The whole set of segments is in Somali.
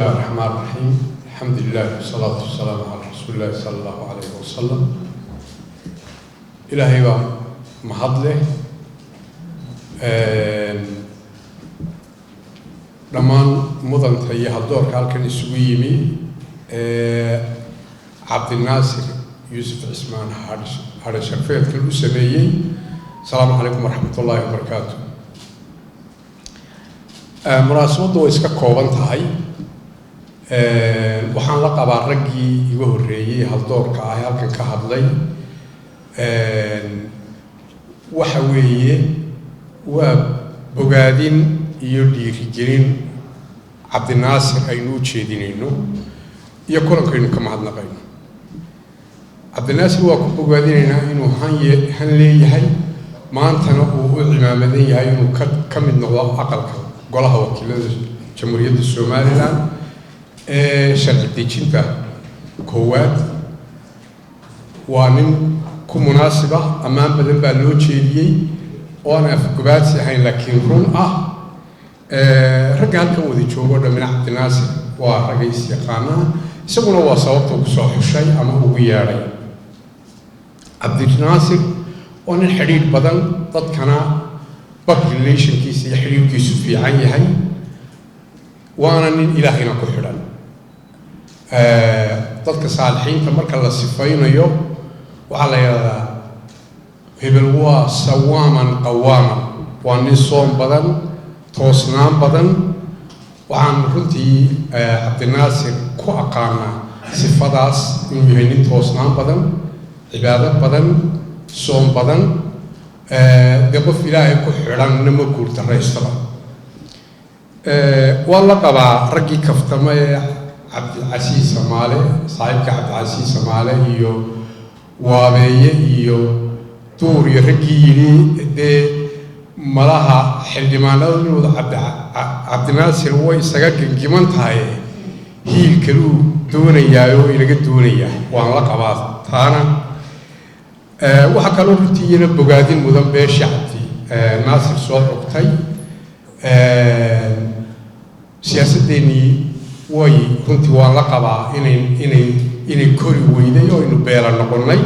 الرحمن الرحيم الحمد لله والصلاة والسلام على رسول الله صلى الله عليه وسلم إلهي محضله لما مضن تهيه الدور كان يسويمي عبد الناصر يوسف عثمان هذا شرفيت كل سبيعي. السلام عليكم ورحمة الله وبركاته. مناسبة ويسكا كوبان تهي waxaan la qabaa raggii igu horeeyay hal doorka ah halkan ka hadlay waxa weeye waa bogaadin iyo dhiirigelin Cabdinaasir aynu jeedinayno iyo kulankaynu ka mahadnaqayno. Cabdinaasir waa ku bogaadinaynaa inuu han leeyahay maantana uu u cimaamadan yahay inuu ka mid noqdo aqalka golaha wakiilada jamhuuriyadda Soomaaliland sharci dejinta koowaad. waa nin ku munaasib ah ammaan badan baa loo jeediyey oo aan afgobaadsi ahayn laakiin run ah. ragga halkan wada joogo dhamina Cabdinaasir waa ragays yaqaanaa isaguna waa sababta uu soo xushay ama ugu yeedhay. Cabdinaasir waa nin xidhiidh badan dadkana public relationkiisa iyo xidhiidhkiisu fiican yahay waana nin ilaahayna ku xidhan. dadka saalixiinta marka la sifaynayo waxaa la yidhahdaa hebel waa sawaaman qawaaman, waa nin soom badan toosnaan badan. waxaan runtii Cabdinaasir ku aqaanaa sifadaas inuu yahay nin toosnaan badan, cibaado badan, soom badan, dee qof ilaahay ku xidhanna ma guurtaraystaba. waa la qabaa raggii kaftama Cabdicasiis Samaale saaxiibka Cabdicasiis Samaale iyo waabeeye iyo duur iyo raggii yidhi dee malaha xildhibaanada inuu Cabdinaasir way isaga gengiman tahay hiilkaluu doonayaayo inaga doonayaa. waan la qabaa taana. waxaa kaloo runtiina bogaadin mudan beeshii Cabdinaasir soo xogtay. siyaasadeennii way runtii waan la qabaa inay kori weyday oo aynu beela noqonnay.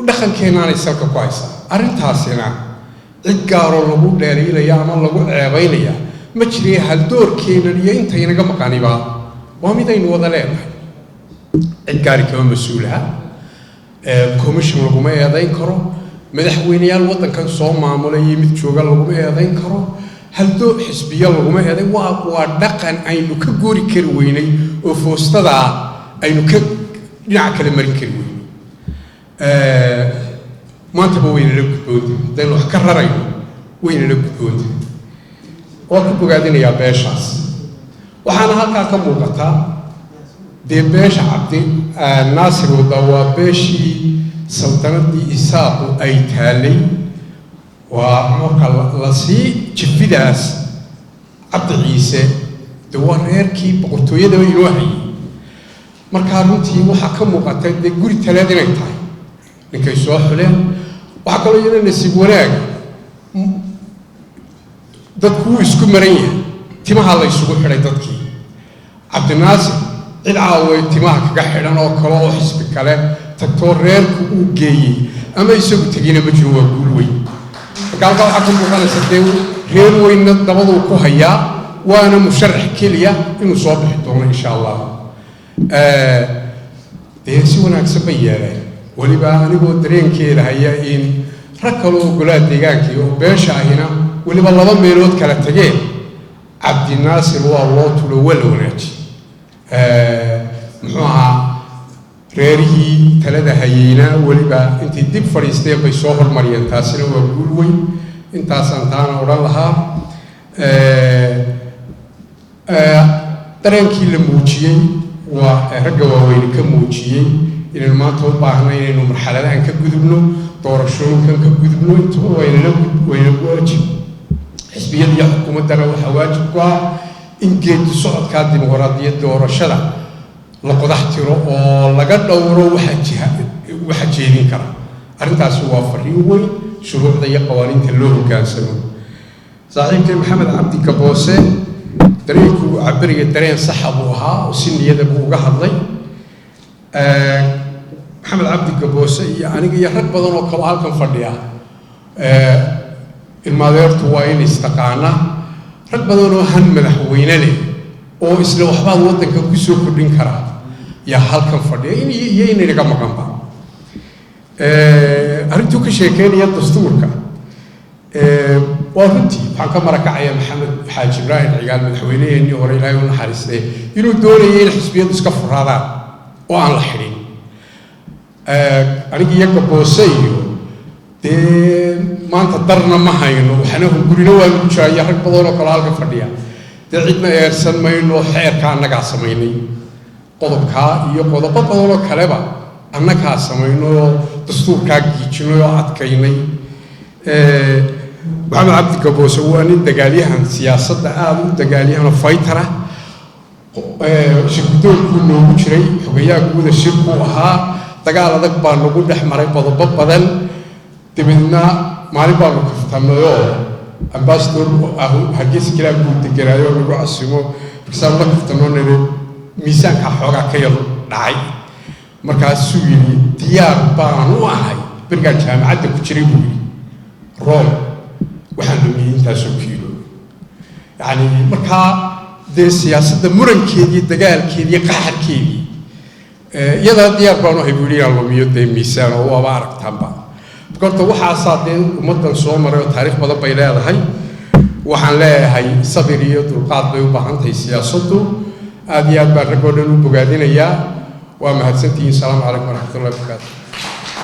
dhaqankeennaanay salka ku haysaa. arrintaasina cid gaaroo lagu dheeraynaya ama lagu ceebaynaya ma jiree haldoorkeennan iyo intaynaga maqaniba waa mid aynu wada leenahay. cid gaari kama mas-uulaha. commission laguma eedayn karo. madaxweyneyaal waddankan soo maamulay iyo mid jooga laguma eedayn karo. haldo xisbiya laguma eeday. waa dhaqan aynu ka goori kari weynay oo foostadaa aynu ka dhinaca kale marin kari weynay. maantaba waynala gudboonta haddaynu wax ka rarayno waynala gudboonta. waan ku bogaadinayaa beeshaas. waxaana halkaa ka muuqataa dee beesha Cabdinaasir wada waa beeshii saltanadii isaaqu ay taalay. waa marka la sii jifidaas Cabdi Ciise dee waa reerkii boqortooyadaba inoo hayay. markaa runtii waxaa ka muuqata dee guri talaad inay tahay ninkay soo xuleen. waxaa kaloo yana nasiib wanaag dadku wuu isku maran yahay. timaha la isugu xidhay dadkii. Cabdinaasir cid caaway timaha kaga xidhan oo kale oo xisbi kale tagtoo reerku uu geeyey ama isagu tegina ma jiro. waa guul weyn. halka waxaa ka muuqanaysa dee reer weynna dabaduu ku hayaa waana musharax keliya inuu soo bixi doono insha allah. dee si wanaagsan bay yeeleen. weliba anigoo dareenkeeda haya in rag kaloo golaha deegaankii oo beesha ahina weliba laba meelood kala tageen. Cabdinaasir waa loo tulo waa la wanaaji. muxuu ahaa reerihii talada hayeyna weliba intay dib fadhiisteen bay soo hormariyeen. taasina waa guul weyn. intaasaan taana odhan lahaa. dareenkii la muujiyey waa ragga waaweyne ka muujiyey inaynu maanta u baahnay inaynu marxaladahan ka gudubno, doorashooyinkan ka gudubno. intuba wayna waajib. xisbiyada iyo xukuumaddana waxaa waajib ku ah in geedi socodkaa dimuqraadiyadda doorashada la qodax tiro oo laga dhowro waxa jeedin kara. arrintaasi waa fariin weyn. shuruucda iyo qawaaniinta loo hoggaansamo. saaxiibkay Maxamed Cabdi Kaboose dareenku cabiriga dareen sax buu ahaa oo si niyada buu uga hadlay maxamed cabdi gaboose iyo aniga iyo rag badan oo kale halkan fadhiya ilmaadeertu waa in istaqaana rag badan oo han madaxweyne leh oo isla waxbaad waddanka ku soo kordhin karaa yaa halkan fadhiya iyo inaga maqanba arrintuu ka sheekeynaya dastuurka waa runtii waxaan ka marakacaya maxamed xaaji ibraahim cigaal madaxweyneheenii hore ilaahay u naxariistay inuu doonayay in xisbiyadu iska furaadaan oo aan la xidhin aniga iyo gaboose iyo dee maanta darna ma hayno waxna gurina waa lagu jiraya rag badan oo kale halka fadhiya dee cidna eersan mayno xeerka annagaa samaynay qodobkaa iyo qodobo badan oo kaleba annagaa samayno dastuurkaa giijinay oo adkaynay maxamed cabdi gaboose waa nin dagaalyahan siyaasadda aada u dagaalyahano faytara shirgudoonkuu noogu jiray xogayaha guuda shirkuu ahaa dagaal adag baa nagu dhex maray qodobo badan dabeedna maalin baanu kaftanayoo ambasador hargeysa kilaa buu deganaayo nagu casimo markaasaan la kaftanoo niri miisaankaa xoogaa ka yar dhacay markaasuu yidhi diyaar baan u ahay berigaan jaamacadda ku jiray buu yidhi room waxaan lumiyey intaasoo kiilo yacni markaa dee siyaasadda murankeedii dagaalkeedii qaxarkeedii iyadaa diyaar baan u ahay buu yidhi inaan lumiyo dee miisaan oo waaba aragtaanba marka horta waxaasaa dee ummaddan soo maray oo taariikh badan bay leedahay waxaan leeyahay sabir iyo dulqaad bay u baahan tahay siyaasaddu aad iyo aad baan rag oo dhan u bogaadinayaa waa mahadsantihiin salaamu calaykum waraxmatullahi wabarakaatu